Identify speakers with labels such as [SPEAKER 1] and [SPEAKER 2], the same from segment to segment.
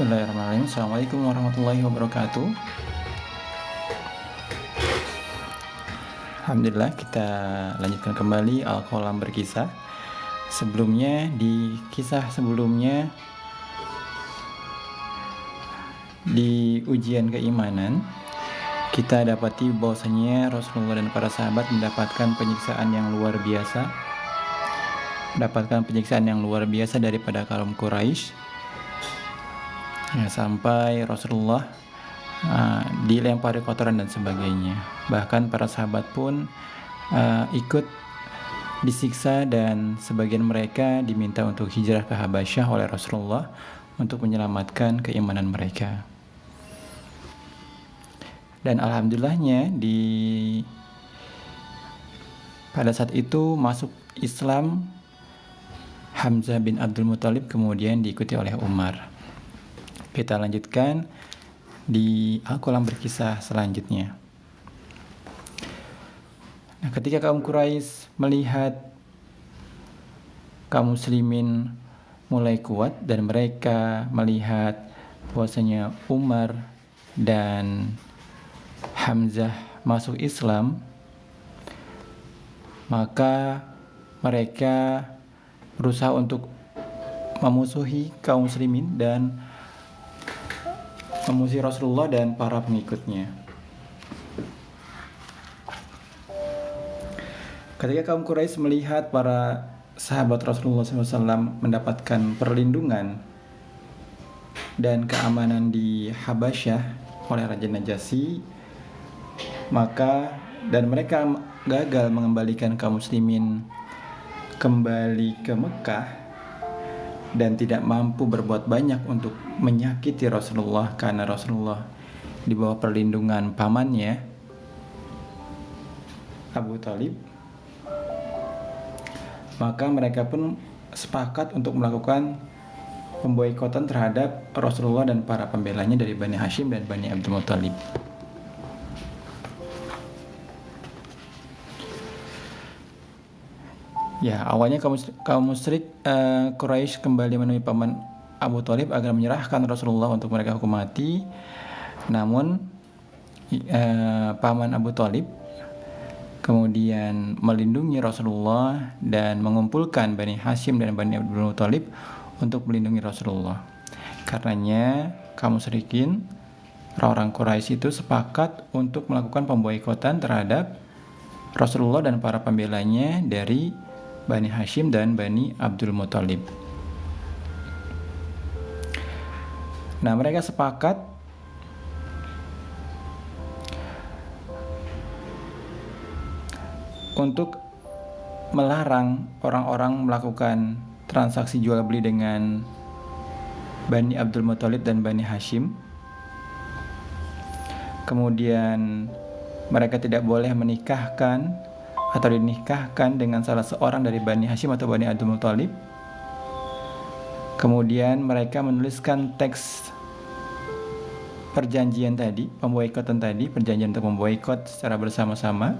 [SPEAKER 1] Bismillahirrahmanirrahim. Assalamualaikum warahmatullahi wabarakatuh. Alhamdulillah, kita lanjutkan kembali Al-Qalam berkisah. Sebelumnya, di kisah sebelumnya, di ujian keimanan, kita dapati bahwasanya Rasulullah dan para sahabat mendapatkan penyiksaan yang luar biasa. Daripada kaum Quraisy. Ya, sampai Rasulullah dilempari kotoran dan sebagainya. Bahkan para sahabat pun ikut disiksa, dan sebagian mereka diminta untuk hijrah ke Habasyah oleh Rasulullah untuk menyelamatkan keimanan mereka. Dan alhamdulillahnya pada saat itu masuk Islam Hamzah bin Abdul Muthalib, kemudian diikuti oleh Umar. Kita lanjutkan di Al-Qalam berkisah selanjutnya. Nah, ketika kaum Quraisy melihat kaum muslimin mulai kuat dan mereka melihat bahwasanya Umar dan Hamzah masuk Islam, maka mereka berusaha untuk memusuhi kaum muslimin dan memusuhi Rasulullah dan para pengikutnya. Ketika kaum Quraisy melihat para sahabat Rasulullah SAW mendapatkan perlindungan dan keamanan di Habasyah oleh Raja Najasyi, dan mereka gagal mengembalikan kaum muslimin kembali ke Mekah dan tidak mampu berbuat banyak untuk menyakiti Rasulullah karena Rasulullah di bawah perlindungan pamannya Abu Thalib, maka mereka pun sepakat untuk melakukan pemboikotan terhadap Rasulullah dan para pembelanya dari Bani Hashim dan Bani Abdul Muthalib. Ya, awalnya kaum musyrik Quraisy kembali menemui paman Abu Thalib agar menyerahkan Rasulullah untuk mereka hukum mati. Namun paman Abu Thalib kemudian melindungi Rasulullah dan mengumpulkan Bani Hashim dan Bani Abdul Muthalib untuk melindungi Rasulullah. Karenanya kaum musyrikin, orang-orang Quraisy itu sepakat untuk melakukan pemboikotan terhadap Rasulullah dan para pembelanya dari Bani Hashim dan Bani Abdul Muthalib. Nah, mereka sepakat untuk melarang orang-orang melakukan transaksi jual beli dengan Bani Abdul Muthalib dan Bani Hashim. Kemudian mereka tidak boleh menikahkan atau dinikahkan dengan salah seorang dari Bani Hashim atau Bani Abdul Muthalib. Kemudian mereka menuliskan teks perjanjian tadi, perjanjian untuk memboikot secara bersama-sama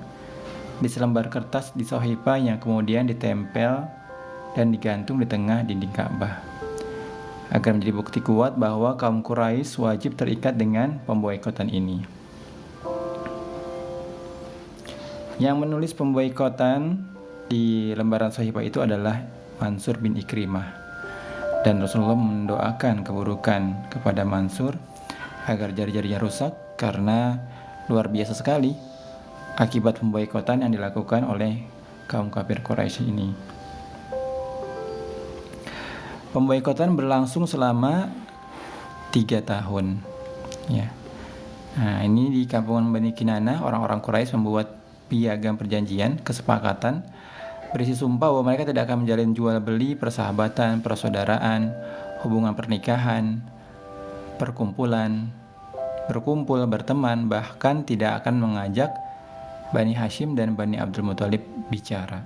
[SPEAKER 1] di selembar kertas di Sohifah yang kemudian ditempel dan digantung di tengah dinding Ka'bah, agar menjadi bukti kuat bahwa kaum Quraisy wajib terikat dengan pemboikotan ini. Yang menulis pemboikotan di lembaran Sohifah itu adalah Mansur bin Ikrimah, dan Rasulullah mendoakan keburukan kepada Mansur agar jari-jarinya rusak karena luar biasa sekali akibat pemboikotan yang dilakukan oleh kaum kafir Quraisy ini. Pemboikotan berlangsung selama 3 tahun. Ya. Nah, ini di kampungan Bani Kinanah, orang-orang Quraisy membuat piagam perjanjian kesepakatan berisi sumpah bahwa mereka tidak akan menjalin jual beli, persahabatan, persaudaraan, hubungan pernikahan, berkumpul, berteman, bahkan tidak akan mengajak Bani Hashim dan Bani Abdul Muthalib bicara.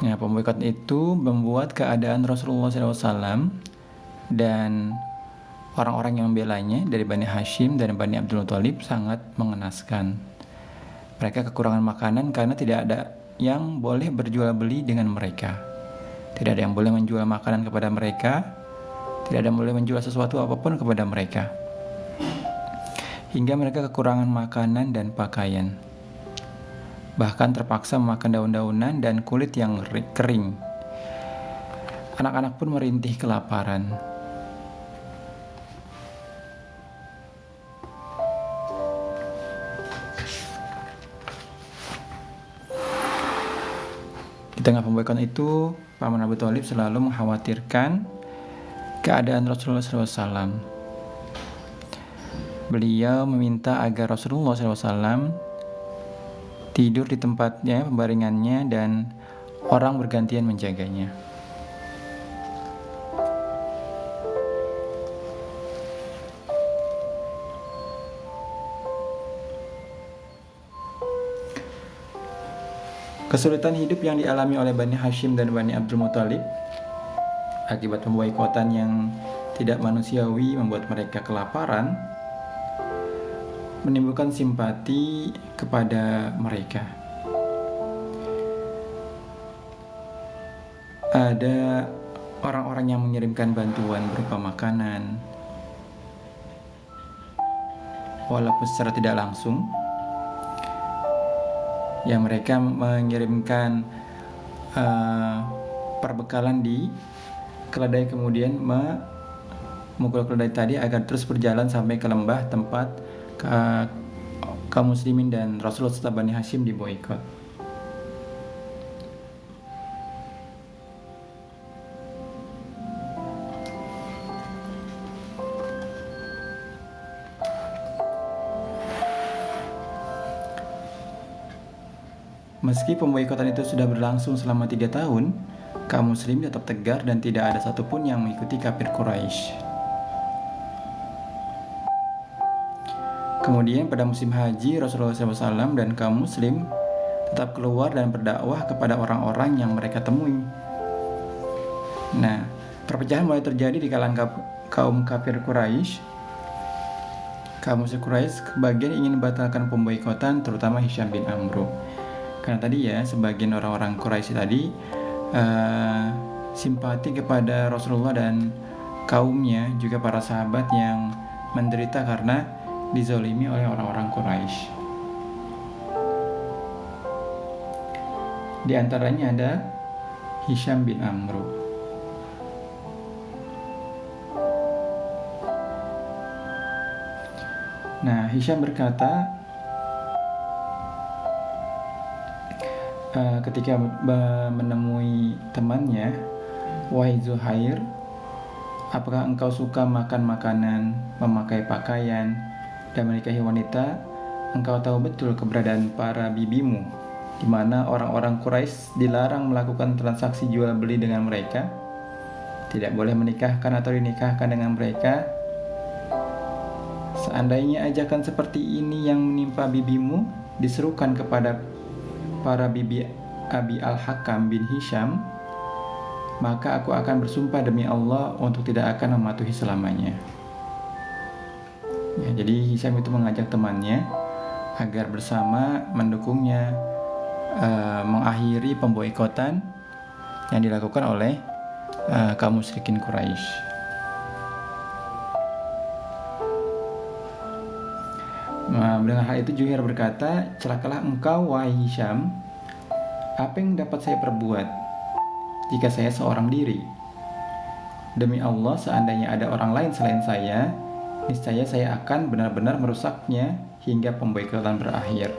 [SPEAKER 1] Nah, pemboikot itu membuat keadaan Rasulullah SAW dan orang-orang yang membelanya dari Bani Hashim dan Bani Abdul Muthalib sangat mengenaskan. Mereka kekurangan makanan karena tidak ada yang boleh berjual beli dengan mereka. Tidak ada yang boleh menjual makanan kepada mereka. Tidak ada yang boleh menjual sesuatu apapun kepada mereka. Hingga mereka kekurangan makanan dan pakaian. Bahkan terpaksa memakan daun-daunan dan kulit yang kering. Anak-anak pun merintih kelaparan. Di tengah pemboikotan itu, Paman Abu Thalib selalu mengkhawatirkan keadaan Rasulullah SAW. Beliau meminta agar Rasulullah SAW tidur di tempatnya, pembaringannya, dan orang bergantian menjaganya. Kesulitan hidup yang dialami oleh Bani Hashim dan Bani Abdul Muthalib akibat pemboikotan yang tidak manusiawi membuat mereka kelaparan menimbulkan simpati kepada mereka. Ada orang-orang yang mengirimkan bantuan berupa makanan, walaupun secara tidak langsung. Yang mereka mengirimkan perbekalan di keledai, kemudian memukul keledai tadi agar terus berjalan sampai ke lembah tempat kaum muslimin dan Rasulullah serta Bani Hashim diboikot. Meski pemboikotan itu sudah berlangsung selama 3 tahun, kaum muslim tetap tegar dan tidak ada satupun yang mengikuti kafir Quraisy. Kemudian pada musim haji, Rasulullah SAW dan kaum muslim tetap keluar dan berdakwah kepada orang-orang yang mereka temui. Nah, perpecahan mulai terjadi di kalangan kaum kafir Quraisy. Kaum musyrik Quraisy sebagian ingin membatalkan pemboikotan, terutama Hisham bin Amru. Karena tadi ya, sebagian orang-orang Quraisy tadi simpati kepada Rasulullah dan kaumnya, juga para sahabat yang menderita karena dizolimi oleh orang-orang Quraisy. Di antaranya ada Hisham bin Amru. Nah, Hisham berkata, ketika menemui temannya, "Wahai Zuhair, apakah engkau suka makan makanan, memakai pakaian, dan menikahi wanita? Engkau tahu betul keberadaan para bibimu, di mana orang-orang Quraisy dilarang melakukan transaksi jual beli dengan mereka, tidak boleh menikahkan atau dinikahkan dengan mereka. Seandainya ajakan seperti ini yang menimpa bibimu diserukan kepada para bibi Abi Al-Hakam bin Hisham, maka aku akan bersumpah demi Allah untuk tidak akan mematuhi selamanya." Ya, jadi Hisham itu mengajak temannya agar bersama mendukungnya mengakhiri pemboikotan yang dilakukan oleh kaum musyrikin Quraisy. Nah, dengan hal itu Zuhair berkata, "Celakalah engkau, wahai Hisham. Apa yang dapat saya perbuat jika saya seorang diri? Demi Allah, seandainya ada orang lain selain saya, niscaya saya akan benar-benar merusaknya hingga pemboikotan berakhir."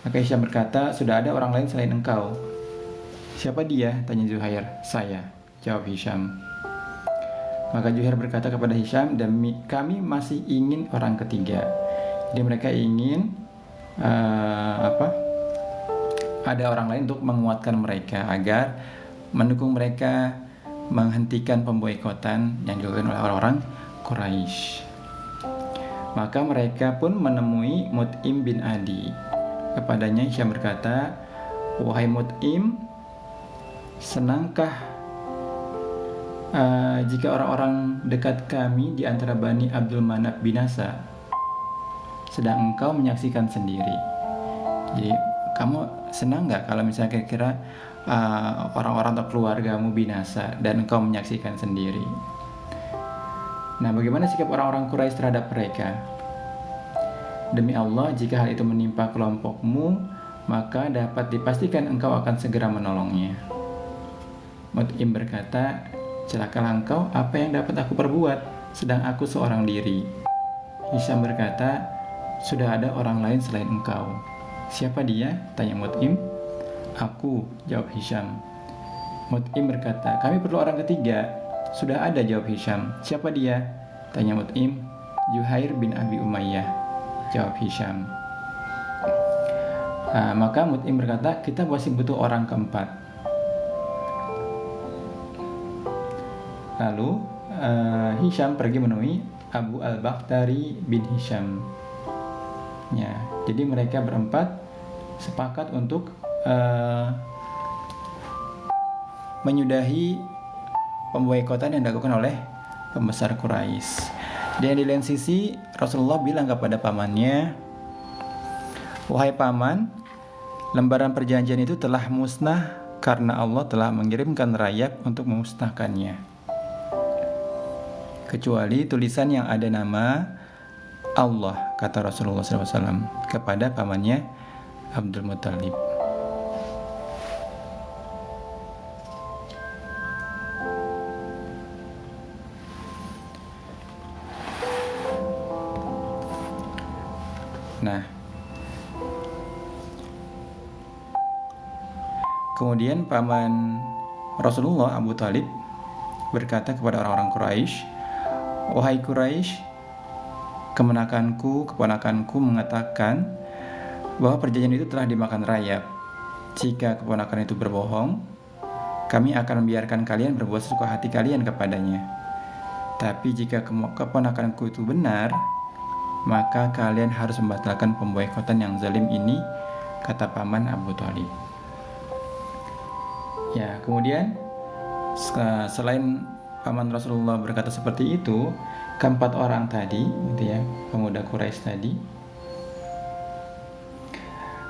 [SPEAKER 1] Maka Hisham berkata, "Sudah ada orang lain selain engkau." "Siapa dia?" tanya Zuhair. "Saya," jawab Hisham. Maka Zuhair berkata kepada Hisham, "Kami masih ingin orang ketiga." Jadi mereka ingin ada orang lain untuk menguatkan mereka agar mendukung mereka menghentikan pemboikotan yang dilakukan oleh orang-orang Quraisy. Maka mereka pun menemui Mut'im bin Adi. Kepadanya Hisham berkata, "Wahai Mut'im, senangkah jika orang-orang dekat kami di antara Bani Abdul Manaf binasa? sedang engkau menyaksikan sendiri. Jadi kamu senang nggak kalau misalnya kira-kira orang-orang atau keluargamu binasa dan engkau menyaksikan sendiri? Nah, bagaimana sikap orang-orang Quraisy terhadap mereka? Demi Allah, jika hal itu menimpa kelompokmu, maka dapat dipastikan engkau akan segera menolongnya. Mut'im berkata, celakalah engkau, apa yang dapat aku perbuat, sedang aku seorang diri. Hisham berkata, sudah ada orang lain selain engkau. Siapa dia? Tanya Mut'im. Aku, jawab Hisham. Mut'im berkata, kami perlu orang ketiga. Sudah ada, jawab Hisham. Siapa dia? Tanya Mut'im. Juhair bin Abi Umayyah, jawab Hisham. Maka Mut'im berkata, kita masih butuh orang keempat. Lalu Hisham pergi menemui Abu al-Bakhtari bin Hisham. Ya, jadi mereka berempat sepakat untuk menyudahi pemboikotan yang dilakukan oleh pembesar Quraisy. Dan di lain sisi Rasulullah bilang kepada pamannya, wahai paman, lembaran perjanjian itu telah musnah karena Allah telah mengirimkan rayap untuk memusnahkannya, kecuali tulisan yang ada nama Allah, kata Rasulullah SAW kepada pamannya Abdul Muttalib. Nah, kemudian paman Rasulullah Abu Talib berkata kepada orang-orang Quraisy, wahai Quraisy, keponakanku mengatakan bahwa perjanjian itu telah dimakan rayap. Jika keponakan itu berbohong, kami akan membiarkan kalian berbuat sesuka hati kalian kepadanya. Tapi jika keponakanku itu benar, maka kalian harus membatalkan pemboikotan yang zalim ini, kata paman Abu Talib. Ya, kemudian selain paman Rasulullah berkata seperti itu, keempat orang tadi, gitu ya, pemuda Quraisy tadi,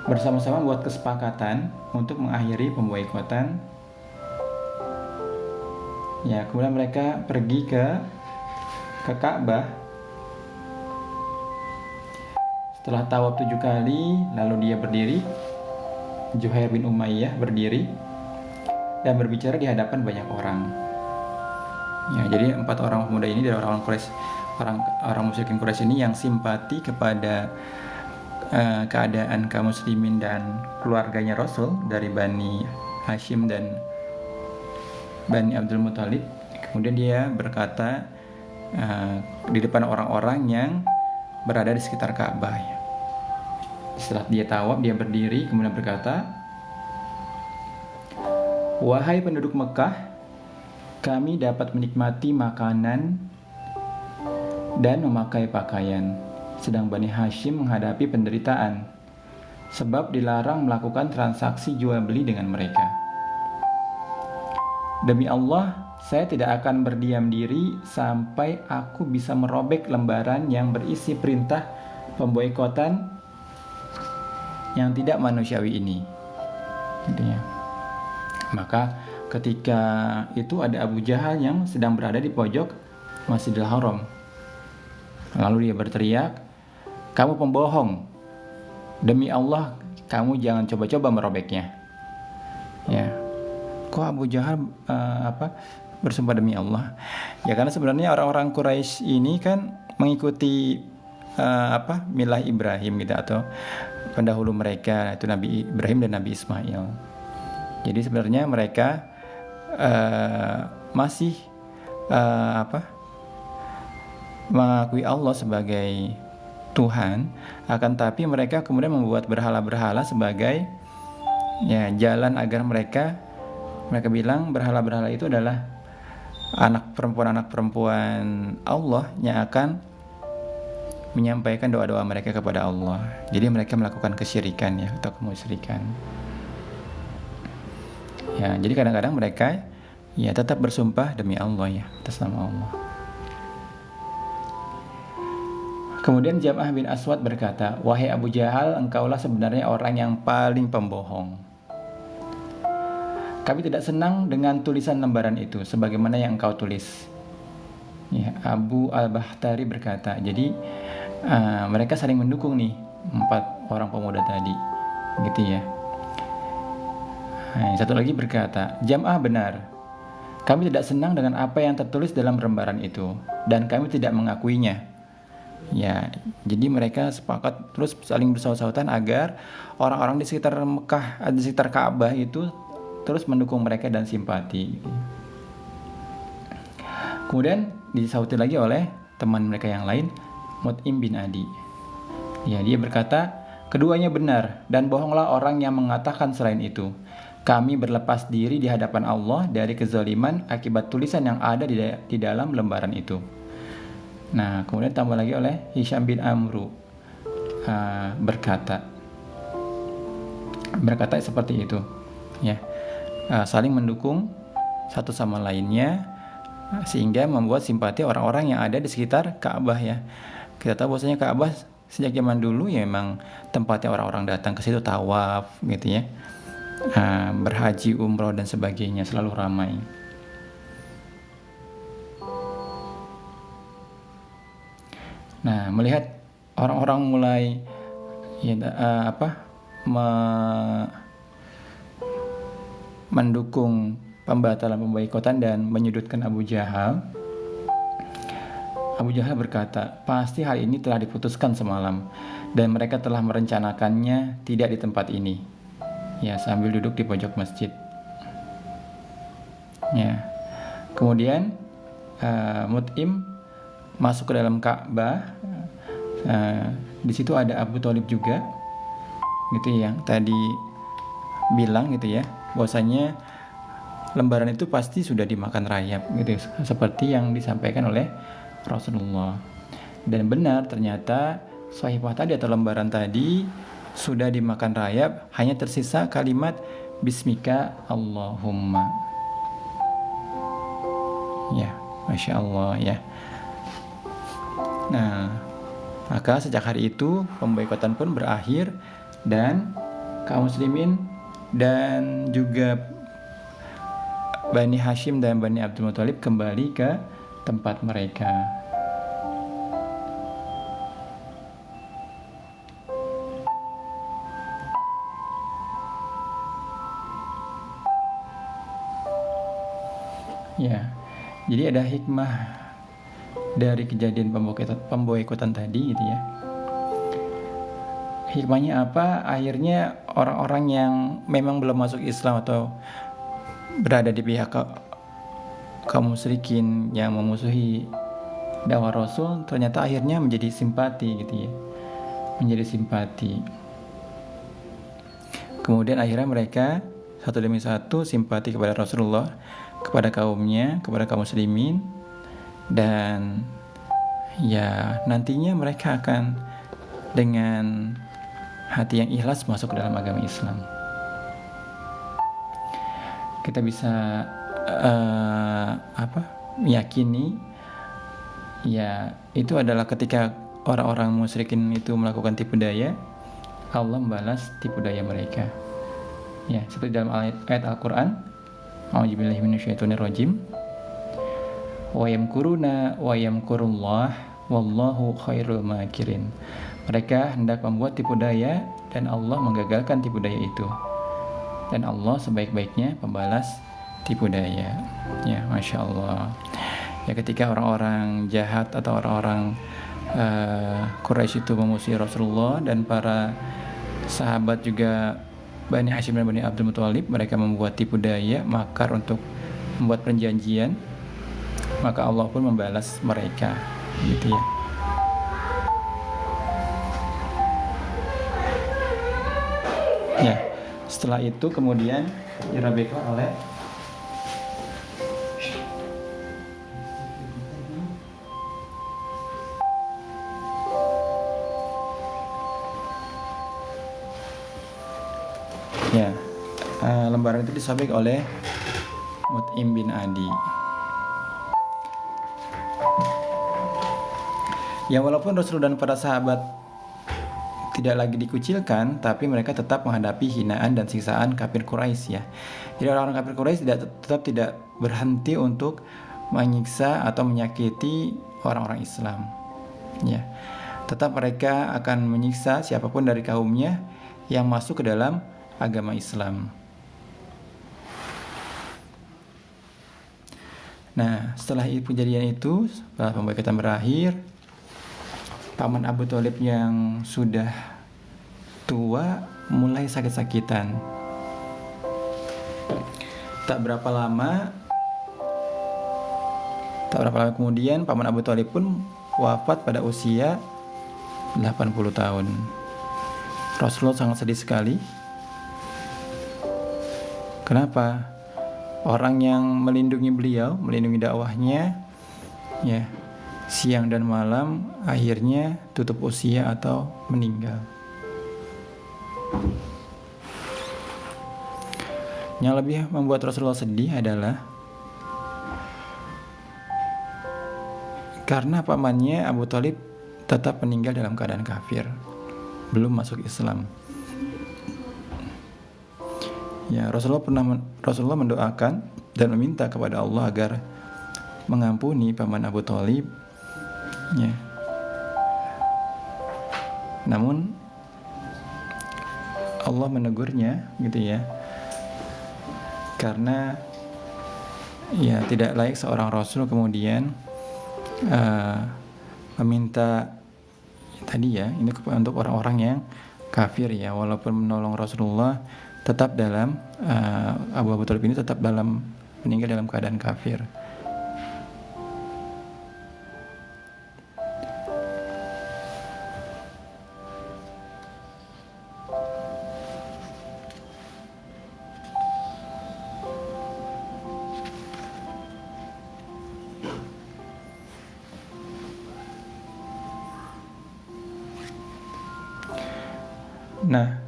[SPEAKER 1] bersama-sama buat kesepakatan untuk mengakhiri pemboikotan. Ya, kemudian mereka pergi ke Ka'bah. Setelah tawaf 7 kali, lalu dia berdiri. Juhair bin Umayyah berdiri dan berbicara di hadapan banyak orang. Ya, jadi 4 orang pemuda ini dari orang Quraisy, orang musyrikin Quraisy ini yang simpati kepada keadaan kaum muslimin dan keluarganya Rasul dari Bani Hashim dan Bani Abdul Muttalib. Kemudian dia berkata di depan orang-orang yang berada di sekitar Ka'bah. Setelah dia tawaf, dia berdiri kemudian berkata, wahai penduduk Mekah, kami dapat menikmati makanan dan memakai pakaian, sedang Bani Hashim menghadapi penderitaan, sebab dilarang melakukan transaksi jual beli dengan mereka. Demi Allah, saya tidak akan berdiam diri sampai aku bisa merobek lembaran yang berisi perintah pemboikotan yang tidak manusiawi ini. Intinya. Maka ketika itu ada Abu Jahal yang sedang berada di pojok Masjidil Haram. Lalu dia berteriak, kamu pembohong. Demi Allah, kamu jangan coba-coba merobeknya. Ya. Kok Abu Jahal bersumpah demi Allah? Ya karena sebenarnya orang-orang Quraisy ini kan mengikuti milah Ibrahim gitu, atau pendahulu mereka itu Nabi Ibrahim dan Nabi Ismail. Jadi sebenarnya mereka masih mengakui Allah sebagai Tuhan, akan tapi mereka kemudian membuat berhala-berhala sebagai jalan agar mereka bilang berhala-berhala itu adalah anak perempuan Allah yang akan menyampaikan doa-doa mereka kepada Allah. Jadi mereka melakukan kesyirikan atau kemusyrikan. Jadi kadang-kadang mereka tetap bersumpah demi Allah atas nama Allah. Kemudian Jam'ah bin Aswad berkata, "Wahai Abu Jahal, engkaulah sebenarnya orang yang paling pembohong. Kami tidak senang dengan tulisan lembaran itu, sebagaimana yang engkau tulis." Ya, Abu Al-Bahtari berkata, jadi mereka saling mendukung nih, 4 orang pemuda tadi, gitu ya. Nah, satu lagi berkata, "Jam'ah benar. Kami tidak senang dengan apa yang tertulis dalam lembaran itu, dan kami tidak mengakuinya." Ya, jadi mereka sepakat terus saling bersaut-sautan agar orang-orang di sekitar Mekah, di sekitar Ka'bah itu terus mendukung mereka dan simpati. Kemudian disauti lagi oleh teman mereka yang lain, Mut'im bin Adi. Ya, dia berkata, "Keduanya benar dan bohonglah orang yang mengatakan selain itu. Kami berlepas diri di hadapan Allah dari kezaliman akibat tulisan yang ada di dalam lembaran itu." Nah, kemudian tambah lagi oleh Hisham bin Amru, berkata seperti itu, ya, saling mendukung satu sama lainnya, sehingga membuat simpati orang-orang yang ada di sekitar Ka'bah. Ya, kita tahu bahwasanya Ka'bah sejak zaman dulu ya memang tempatnya orang-orang datang ke situ tawaf, gitu ya, berhaji, umroh dan sebagainya, selalu ramai. Nah, melihat orang-orang mulai mendukung pembatalan pemboikotan dan menyudutkan Abu Jahal berkata, "Pasti hal ini telah diputuskan semalam dan mereka telah merencanakannya tidak di tempat ini." Ya, sambil duduk di pojok masjid. Ya. Kemudian Mut'im masuk ke dalam Ka'bah. Di situ ada Abu Thalib juga, gitu ya, yang tadi bilang gitu ya, bahwasanya lembaran itu pasti sudah dimakan rayap, gitu, seperti yang disampaikan oleh Rasulullah. Dan benar, ternyata sahifah tadi atau lembaran tadi sudah dimakan rayap, hanya tersisa kalimat Bismika Allahumma. Ya, Masya Allah ya. Nah, maka sejak hari itu pemboikotan pun berakhir dan kaum muslimin dan juga Bani Hashim dan Bani Abdul Muthalib kembali ke tempat mereka. Ya, jadi ada hikmah dari kejadian pemboikotan tadi, gitu ya. Hikmahnya apa? Akhirnya orang-orang yang memang belum masuk Islam atau berada di pihak kaum musyrikin yang memusuhi dakwah Rasul, ternyata akhirnya menjadi simpati, gitu ya, menjadi simpati. Kemudian akhirnya mereka satu demi satu simpati kepada Rasulullah, kepada kaumnya, kepada kaum muslimin, dan ya nantinya mereka akan dengan hati yang ikhlas masuk ke dalam agama Islam. Kita bisa meyakini ya itu adalah ketika orang-orang musyrikin itu melakukan tipu daya, Allah membalas tipu daya mereka. Ya, seperti dalam ayat Al-Qur'an, A'udzubillahi minasyaitonirrajim. Wa yamkuruna wa yamkurullah wallahu khairul makirin. Mereka hendak membuat tipu daya dan Allah menggagalkan tipu daya itu. Dan Allah sebaik-baiknya pembalas tipu daya. Ya, Masya Allah. Ya, ketika orang-orang jahat atau orang-orang Quraisy itu memusuhi Rasulullah dan para sahabat juga Bani Hashim dan Bani Abdul Muthalib, mereka membuat tipu daya, makar untuk membuat perjanjian, maka Allah pun membalas mereka, gitu ya. Ya, setelah itu kemudian dirabekan oleh lembaran itu disobek oleh Mut'im bin Adi. Ya walaupun Rasul dan para sahabat tidak lagi dikucilkan, tapi mereka tetap menghadapi hinaan dan siksaan kafir Quraisy ya. Jadi orang-orang kafir Quraisy tetap tidak berhenti untuk menyiksa atau menyakiti orang-orang Islam. Ya. Tetap mereka akan menyiksa siapapun dari kaumnya yang masuk ke dalam agama Islam. Nah, setelah kejadian itu, setelah pembaikan berakhir, paman Abu Thalib yang sudah tua mulai sakit-sakitan. Tak berapa lama kemudian paman Abu Thalib pun wafat pada usia 80 tahun. Rasulullah sangat sedih sekali. Kenapa? Orang yang melindungi beliau, melindungi dakwahnya, ya, siang dan malam akhirnya tutup usia atau meninggal. Yang lebih membuat Rasulullah sedih adalah karena pamannya Abu Thalib tetap meninggal dalam keadaan kafir, belum masuk Islam. Ya, Rasulullah mendoakan dan meminta kepada Allah agar mengampuni paman Abu Thalib. Ya. Namun Allah menegurnya, gitu ya, karena ya tidak layak seorang Rasul kemudian meminta tadi ya, ini untuk orang-orang yang kafir ya, walaupun menolong Rasulullah tetap dalam Abu Thalib ini tetap meninggal dalam keadaan kafir. Nah,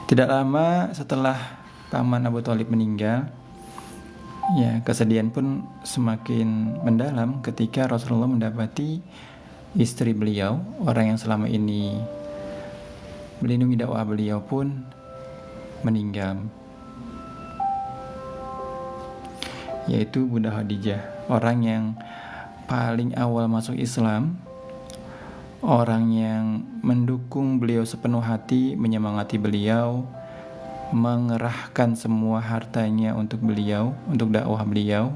[SPEAKER 1] tidak lama setelah paman Abu Thalib meninggal, ya kesedihan pun semakin mendalam ketika Rasulullah mendapati istri beliau, orang yang selama ini melindungi dakwah beliau pun meninggal, yaitu Bunda Khadijah, orang yang paling awal masuk Islam, orang yang mendukung beliau sepenuh hati, menyemangati beliau, mengerahkan semua hartanya untuk beliau, untuk dakwah beliau,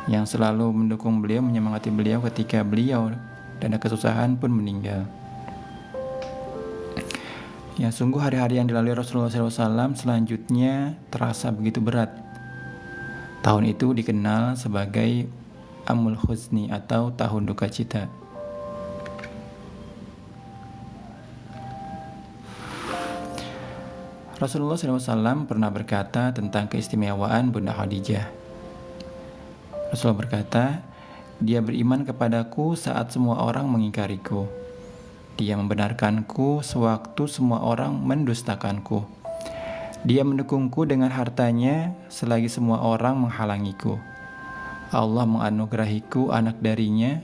[SPEAKER 1] yang selalu mendukung beliau, menyemangati beliau ketika beliau dan kesusahan pun meninggal. Ya, sungguh hari-hari yang dilalui Rasulullah SAW selanjutnya terasa begitu berat. Tahun itu dikenal sebagai Amul Huzni atau tahun duka cita. Rasulullah SAW pernah berkata tentang keistimewaan Bunda Khadijah. Rasulullah berkata, "Dia beriman kepadaku saat semua orang mengingkariku. Dia membenarkanku sewaktu semua orang mendustakanku. Dia mendukungku dengan hartanya selagi semua orang menghalangiku. Allah menganugerahiku anak darinya,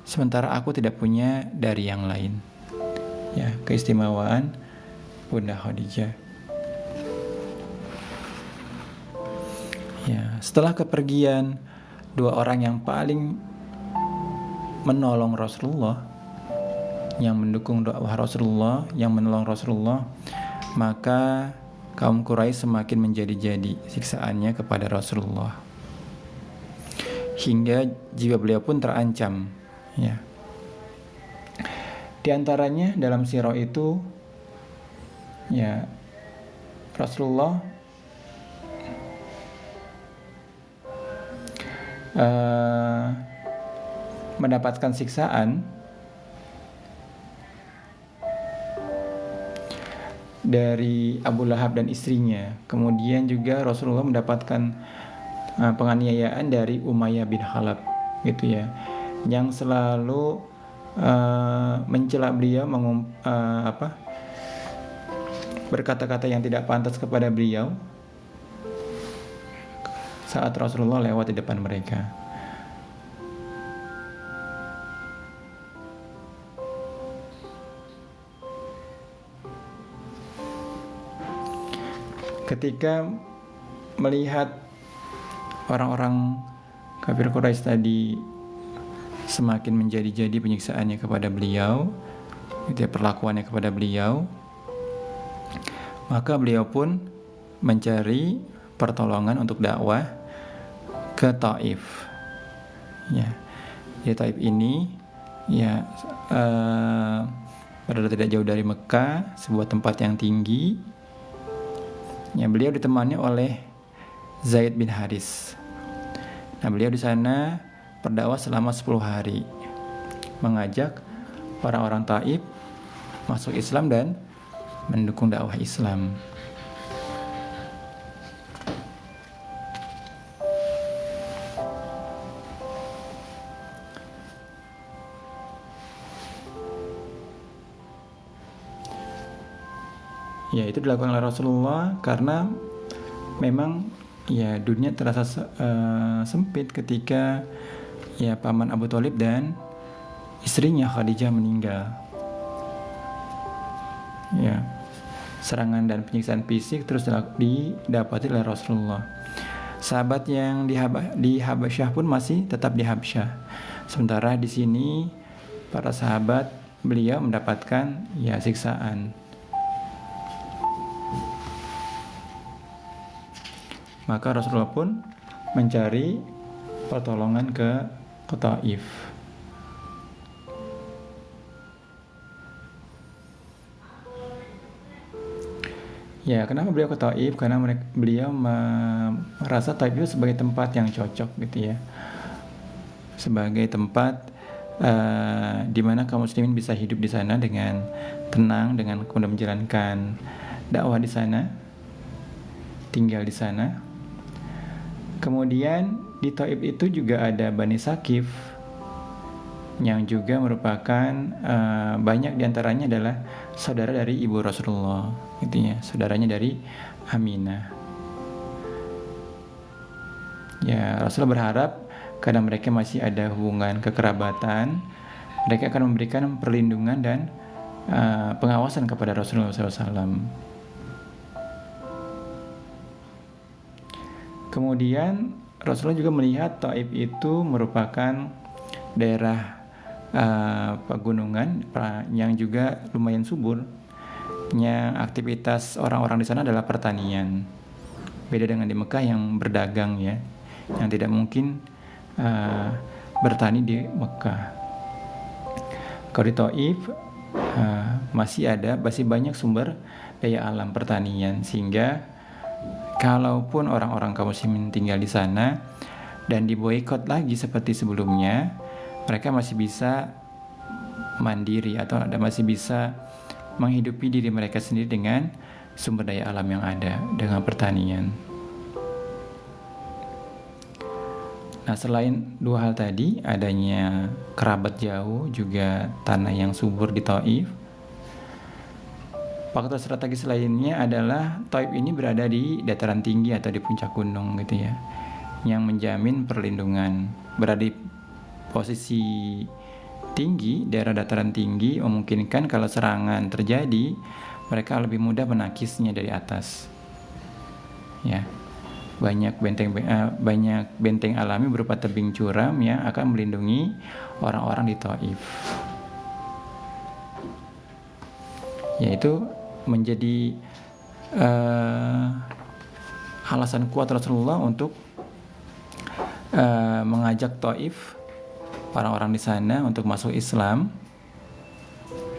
[SPEAKER 1] sementara aku tidak punya dari yang lain." Ya, keistimewaan Bunda Khadijah. Ya, setelah kepergian dua orang yang paling menolong Rasulullah, yang mendukung dakwah Rasulullah, yang menolong Rasulullah, maka kaum Quraisy semakin menjadi-jadi siksaannya kepada Rasulullah, hingga jiwa beliau pun terancam. Ya. Di antaranya dalam sirah itu, ya, Rasulullah mendapatkan siksaan dari Abu Lahab dan istrinya. Kemudian juga Rasulullah mendapatkan penganiayaan dari Umayyah bin Khalaf, gitu ya, yang selalu mencela beliau, berkata-kata yang tidak pantas kepada beliau saat Rasulullah lewat di depan mereka. ketika melihat orang-orang kafir Quraisy tadi semakin menjadi-jadi penyiksaannya kepada beliau, gitu ya, perlakuannya kepada beliau, maka beliau pun mencari pertolongan untuk dakwah ke Taif. Ya, di Taif ini ya berada tidak jauh dari Mekah, sebuah tempat yang tinggi. Ya, beliau ditemani oleh Zaid bin Haris. Nah, beliau di sana berdakwah selama 10 hari, mengajak orang-orang Taif masuk Islam dan mendukung dakwah Islam. Ya, itu dilakukan oleh Rasulullah karena memang ya dunia terasa sempit ketika ya paman Abu Thalib dan istrinya Khadijah meninggal. Ya, serangan dan penyiksaan fisik terus didapati oleh Rasulullah. Sahabat yang di Habasyah pun masih tetap di Habasyah. Sementara di sini para sahabat beliau mendapatkan ya siksaan. Maka Rasulullah pun mencari pertolongan ke Taif. Ya, kenapa beliau ke Taif? Karena beliau merasa Taif itu sebagai tempat yang cocok gitu ya. Sebagai tempat di mana kaum muslimin bisa hidup di sana dengan tenang, dengan kemudian menjalankan dakwah di sana, tinggal di sana. Kemudian di Taif itu juga ada Bani Sakif yang juga merupakan banyak diantaranya adalah saudara dari ibu Rasulullah, gitu ya, saudaranya dari Aminah. Ya, Rasulullah berharap karena mereka masih ada hubungan kekerabatan, mereka akan memberikan perlindungan dan pengawasan kepada Rasulullah SAW. Kemudian Rasulullah juga melihat Taif itu merupakan daerah pegunungan yang juga lumayan subur. Yang aktivitas orang-orang di sana adalah pertanian. Beda dengan di Mekah yang berdagang ya, yang tidak mungkin bertani di Mekah. Kalau di Taif masih banyak sumber daya alam pertanian, sehingga kalaupun orang-orang kaum muslimin tinggal di sana dan diboikot lagi seperti sebelumnya, mereka masih bisa mandiri atau masih bisa menghidupi diri mereka sendiri dengan sumber daya alam yang ada, dengan pertanian. Nah, selain dua hal tadi, adanya kerabat jauh, juga tanah yang subur di Taif, faktor strategis lainnya adalah Taif ini berada di dataran tinggi atau di puncak gunung gitu ya, yang menjamin perlindungan. Berada di posisi tinggi, daerah dataran tinggi memungkinkan kalau serangan terjadi, mereka lebih mudah menakisnya dari atas. Ya, banyak benteng alami berupa tebing curam yang akan melindungi orang-orang di Taif. Yaitu menjadi alasan kuat Rasulullah untuk mengajak Taif, orang-orang di sana untuk masuk Islam,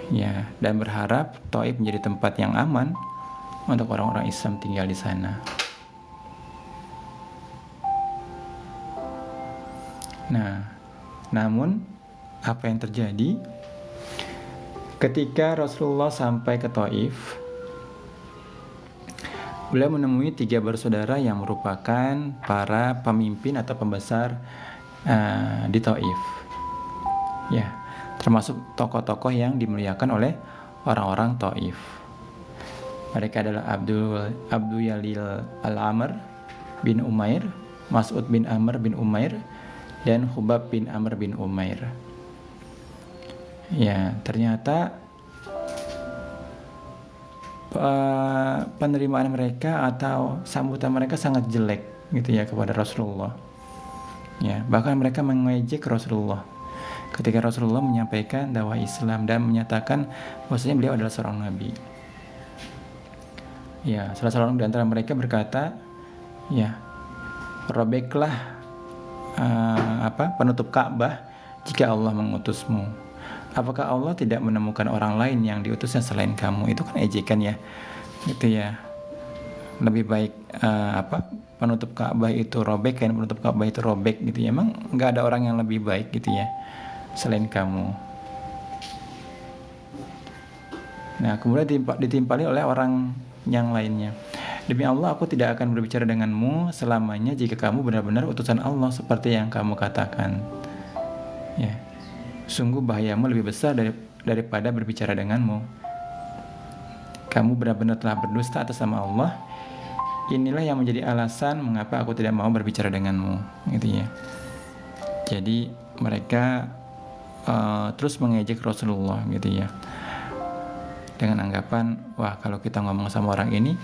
[SPEAKER 1] ya, dan berharap Taif menjadi tempat yang aman untuk orang-orang Islam tinggal di sana. Nah, namun apa yang terjadi? Ketika Rasulullah sampai ke Taif, beliau menemui 3 bersaudara yang merupakan para pemimpin atau pembesar di Taif. Ya, termasuk tokoh-tokoh yang dimuliakan oleh orang-orang Taif. Mereka adalah Abdul Yalil Al-Amr bin Umair, Mas'ud bin Amr bin Umair, dan Hubab bin Amr bin Umair. Ya, ternyata penerimaan mereka atau sambutan mereka sangat jelek gitu ya kepada Rasulullah. Ya, bahkan mereka mengejek Rasulullah ketika Rasulullah menyampaikan dakwah Islam dan menyatakan bahwasanya beliau adalah seorang nabi. Ya, salah seorang di antara mereka berkata, ya, robeklah penutup Ka'bah jika Allah mengutusmu. Apakah Allah tidak menemukan orang lain yang diutusnya selain kamu? Itu kan ejekan ya, gitu ya. Lebih baik penutup Ka'bah itu robek, kan penutup Ka'bah itu robek gitu ya. Emang nggak ada orang yang lebih baik gitu ya selain kamu. Nah, kemudian ditimpali oleh orang yang lainnya. Demi Allah, aku tidak akan berbicara denganmu selamanya jika kamu benar-benar utusan Allah seperti yang kamu katakan. Ya, sungguh bahayamu lebih besar daripada berbicara denganmu. Kamu benar-benar telah berdusta atas nama Allah. Inilah yang menjadi alasan mengapa aku tidak mau berbicara denganmu, gitu ya. Jadi mereka terus mengejek Rasulullah, gitu ya, dengan anggapan, wah kalau kita ngomong sama orang ini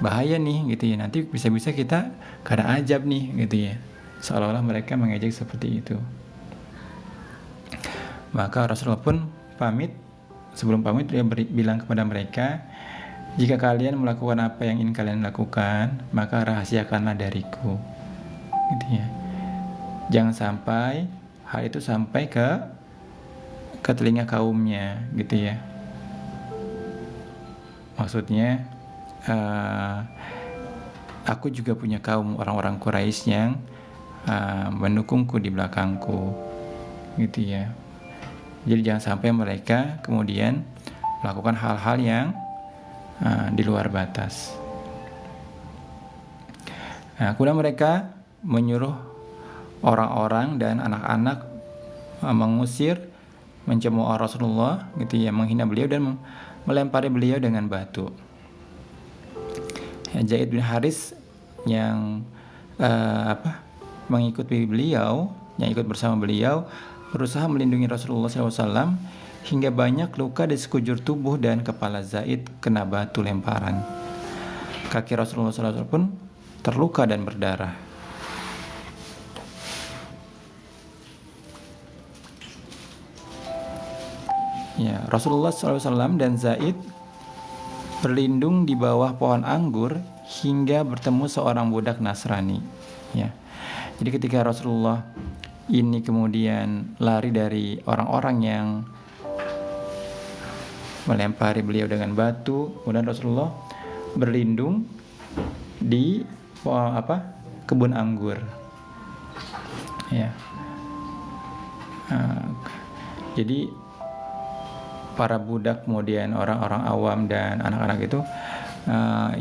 [SPEAKER 1] bahaya nih, gitu ya, nanti bisa-bisa kita kena ajab nih, gitu ya. Seolah-olah mereka mengejek seperti itu. Maka Rasulullah pun pamit. Sebelum pamit dia bilang kepada mereka, jika kalian melakukan apa yang ingin kalian lakukan, maka rahasiakanlah dariku, gitu ya. Jangan sampai hal itu sampai ke telinga kaumnya, gitu ya. Maksudnya aku juga punya kaum orang-orang Quraisy yang mendukungku di belakangku, gitu ya. Jadi jangan sampai mereka kemudian melakukan hal-hal yang di luar batas. Nah, kemudian mereka menyuruh orang-orang dan anak-anak mengusir, mencemooh Rasulullah, gitu ya, menghina beliau dan melempari beliau dengan batu. Zaid bin Haris yang mengikuti beliau, yang ikut bersama beliau, berusaha melindungi Rasulullah SAW hingga banyak luka di sekujur tubuh dan kepala Zaid kena batu lemparan. Kaki Rasulullah SAW pun terluka dan berdarah. Ya, Rasulullah SAW dan Zaid berlindung di bawah pohon anggur hingga bertemu seorang budak Nasrani. Ya, jadi ketika Rasulullah ini kemudian lari dari orang-orang yang melempari beliau dengan batu, kemudian Rasulullah berlindung di kebun anggur. Ya, jadi para budak kemudian orang-orang awam dan anak-anak itu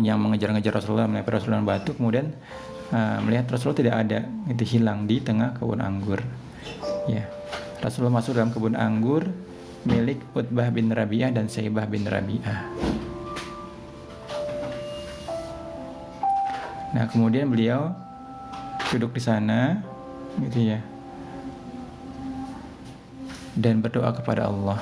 [SPEAKER 1] yang mengejar-ngejar Rasulullah, melempar Rasulullah dengan batu, kemudian melihat Rasulullah tidak ada, itu hilang di tengah kebun anggur. Ya, Rasulullah masuk dalam kebun anggur milik Utbah bin Rabi'ah dan Syaibah bin Rabi'ah. Nah, kemudian beliau duduk di sana, gitu ya, dan berdoa kepada Allah.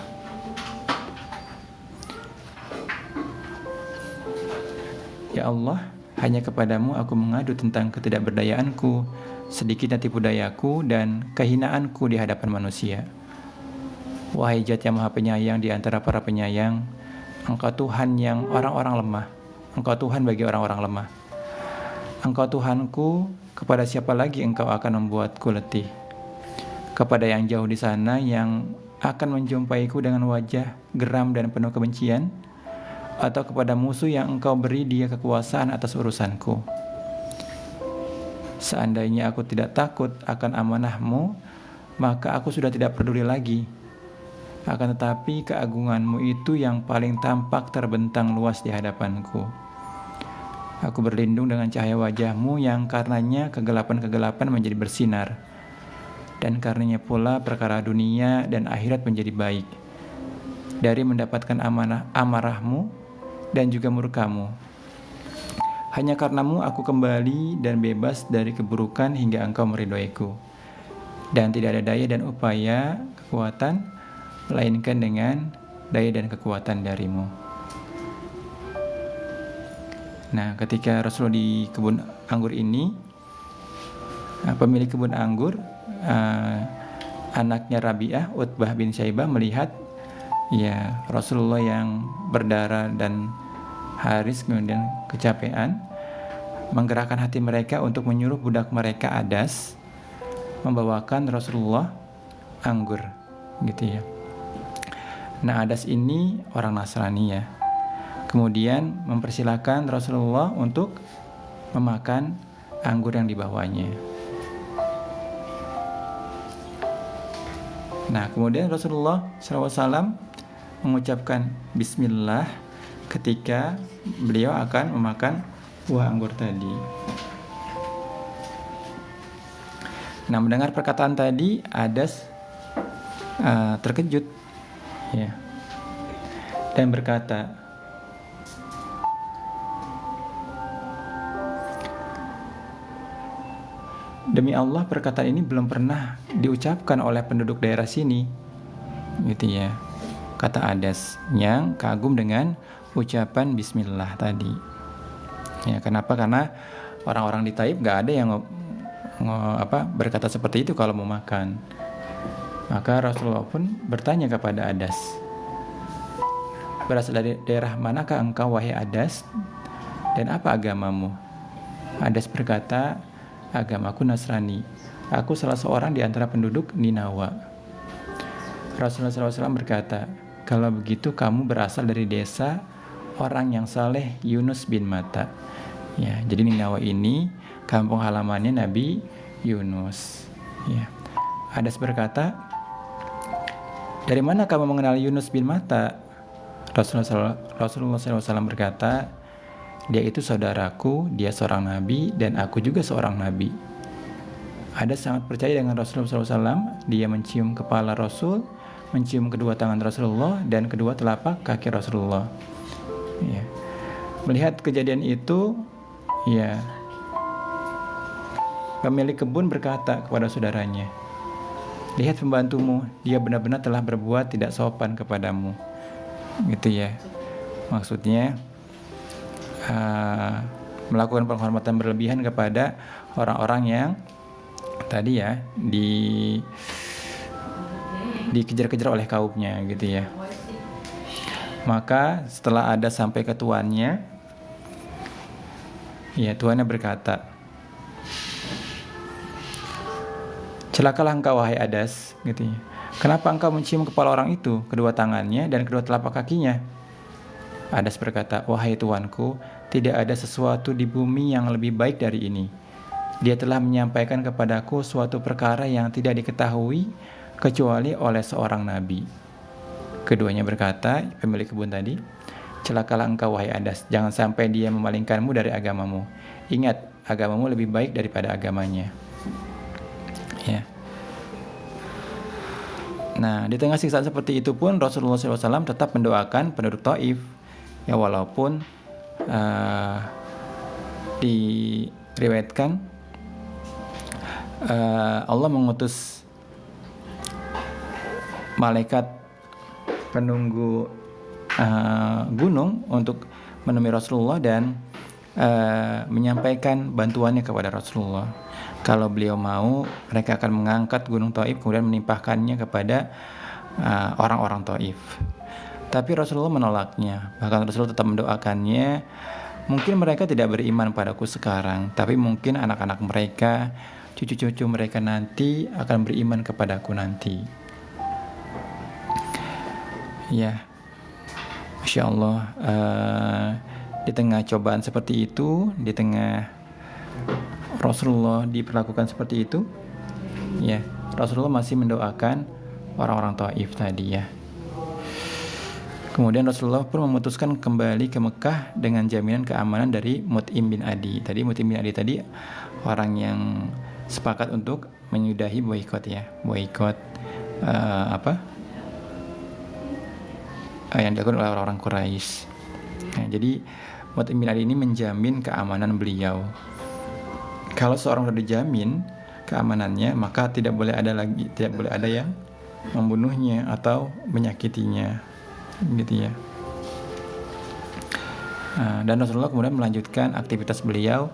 [SPEAKER 1] Ya Allah, hanya kepadamu aku mengadu tentang ketidakberdayaanku, sedikitnya tipu dayaku, dan kehinaanku di hadapan manusia. Wahai Zat yang Maha Penyayang di antara para penyayang, Engkau Tuhan yang orang-orang lemah, Engkau Tuhan bagi orang-orang lemah. Engkau Tuhanku, kepada siapa lagi Engkau akan membuatku letih? Kepada yang jauh di sana yang akan menjumpaiku dengan wajah geram dan penuh kebencian, atau kepada musuh yang Engkau beri dia kekuasaan atas urusanku? Seandainya aku tidak takut akan amanah-Mu, maka aku sudah tidak peduli lagi. Akan tetapi keagungan-Mu itu yang paling tampak terbentang luas di hadapanku. Aku berlindung dengan cahaya wajah-Mu yang karenanya kegelapan-kegelapan menjadi bersinar, dan karenanya pula perkara dunia dan akhirat menjadi baik, dari mendapatkan amarah-Mu dan juga murka-Mu. Hanya karenamu aku kembali dan bebas dari keburukan hingga Engkau meridhoiku, dan tidak ada daya dan upaya kekuatan melainkan dengan daya dan kekuatan darimu. Nah, ketika Rasulullah di kebun anggur ini, pemilik kebun anggur, anaknya Rabi'ah, Utbah bin Syaibah, melihat ya Rasulullah yang berdarah dan Haris kemudian kecapean, menggerakkan hati mereka untuk menyuruh budak mereka Adas membawakan Rasulullah anggur, gitu ya. Nah, Adas ini orang Nasrani ya. Kemudian mempersilahkan Rasulullah untuk memakan anggur yang dibawanya. Nah, kemudian Rasulullah SAW mengucapkan Bismillah ketika beliau akan memakan buah anggur tadi. Nah, mendengar perkataan tadi, Adas terkejut, ya, dan berkata, demi Allah, perkataan ini belum pernah diucapkan oleh penduduk daerah sini, gitu ya, kata Adas yang kagum dengan ucapan Bismillah tadi. Ya, kenapa? Karena orang-orang di Taif gak ada yang berkata seperti itu kalau mau makan. Maka Rasulullah pun bertanya kepada Adas, berasal dari daerah manakah engkau wahai Adas, dan apa agamamu? Adas berkata, agamaku Nasrani. Aku salah seorang di antara penduduk Ninawa. Rasulullah SAW berkata, kalau begitu kamu berasal dari desa orang yang saleh Yunus bin Matta. Ya, jadi Ninawa ini kampung halamannya Nabi Yunus. Ya. Adas berkata, dari mana kamu mengenal Yunus bin Matta? Rasulullah SAW berkata, dia itu saudaraku, dia seorang nabi, dan aku juga seorang nabi. Adas sangat percaya dengan Rasulullah SAW. Dia mencium kepala Rasul, mencium kedua tangan Rasulullah, dan kedua telapak kaki Rasulullah. Ya. Melihat kejadian itu, ya, pemilik kebun berkata kepada saudaranya, lihat pembantumu, dia benar-benar telah berbuat tidak sopan kepadamu, gitu ya. Maksudnya melakukan penghormatan berlebihan kepada orang-orang yang tadi ya dikejar-kejar oleh kaumnya, gitu ya. Maka setelah ada sampai ke tuannya, ya, tuannya berkata, celakalah engkau wahai Adas, gitu ya. Kenapa engkau mencium kepala orang itu, kedua tangannya dan kedua telapak kakinya? Adas berkata, wahai tuanku, tidak ada sesuatu di bumi yang lebih baik dari ini. Dia telah menyampaikan kepadaku suatu perkara yang tidak diketahui kecuali oleh seorang nabi. Keduanya berkata, pemilik kebun tadi, celakalah engkau wahai Adas, jangan sampai dia memalingkanmu dari agamamu. Ingat, agamamu lebih baik daripada agamanya. Ya. Nah, di tengah siksaan seperti itu pun Rasulullah SAW tetap mendoakan penduduk Taif. Ya, walaupun diriwayatkan Allah mengutus malaikat penunggu gunung untuk menemui Rasulullah dan menyampaikan bantuannya kepada Rasulullah. Kalau beliau mau, mereka akan mengangkat gunung Taif kemudian menimpahkannya kepada orang-orang Taif. Tapi Rasulullah menolaknya. Bahkan Rasulullah tetap mendoakannya. Mungkin mereka tidak beriman padaku sekarang, tapi mungkin anak-anak mereka, cucu-cucu mereka nanti akan beriman kepadaku nanti. Ya, Masya Allah. Di tengah cobaan seperti itu, di tengah Rasulullah diperlakukan seperti itu, ya, Rasulullah masih mendoakan orang-orang Taif tadi, ya. Kemudian Rasulullah pun memutuskan kembali ke Mekah dengan jaminan keamanan dari Mut'im bin Adi. Tadi Mut'im bin Adi tadi orang yang sepakat untuk menyudahi boikot, ya, boikot yang dilakukan oleh orang-orang Quraisy. Nah, jadi Mut'im bin Adi ini menjamin keamanan beliau. Kalau seorang sudah dijamin keamanannya, maka tidak boleh ada yang membunuhnya atau menyakitinya, gitu ya. Dan Rasulullah kemudian melanjutkan aktivitas beliau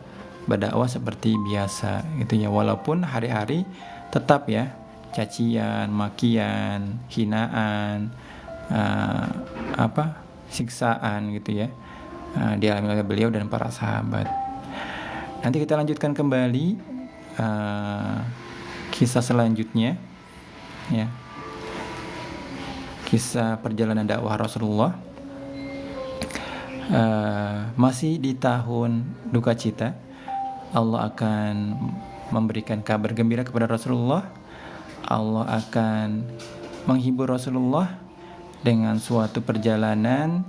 [SPEAKER 1] berdakwah seperti biasa gitu ya, walaupun hari-hari tetap ya cacian, makian, hinaan, siksaan gitu ya, dialami oleh beliau dan para sahabat. Nanti kita lanjutkan kembali kisah selanjutnya ya, kisah perjalanan dakwah Rasulullah. Masih di tahun duka cita, Allah akan memberikan kabar gembira kepada Rasulullah. Allah akan menghibur Rasulullah dengan suatu perjalanan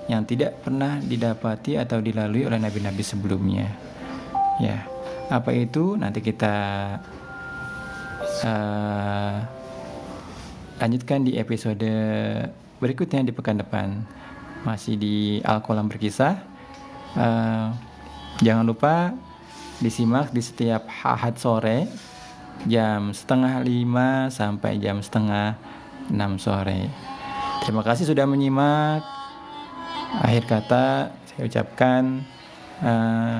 [SPEAKER 1] yang tidak pernah didapati atau dilalui oleh nabi-nabi sebelumnya. Ya, apa itu? Nanti kita lanjutkan di episode berikutnya di pekan depan. Masih di Al-Qalam Berkisah. Jangan lupa disimak di setiap Ahad sore jam 4:30 sampai jam 5:30 sore. Terima kasih sudah menyimak. Akhir kata saya ucapkan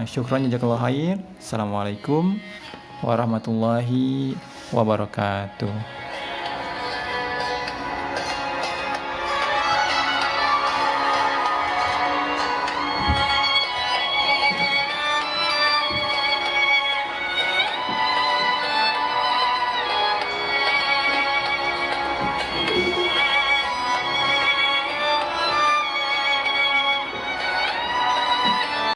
[SPEAKER 1] syukran jazakallahu khair. Assalamualaikum warahmatullahi wabarakatuh.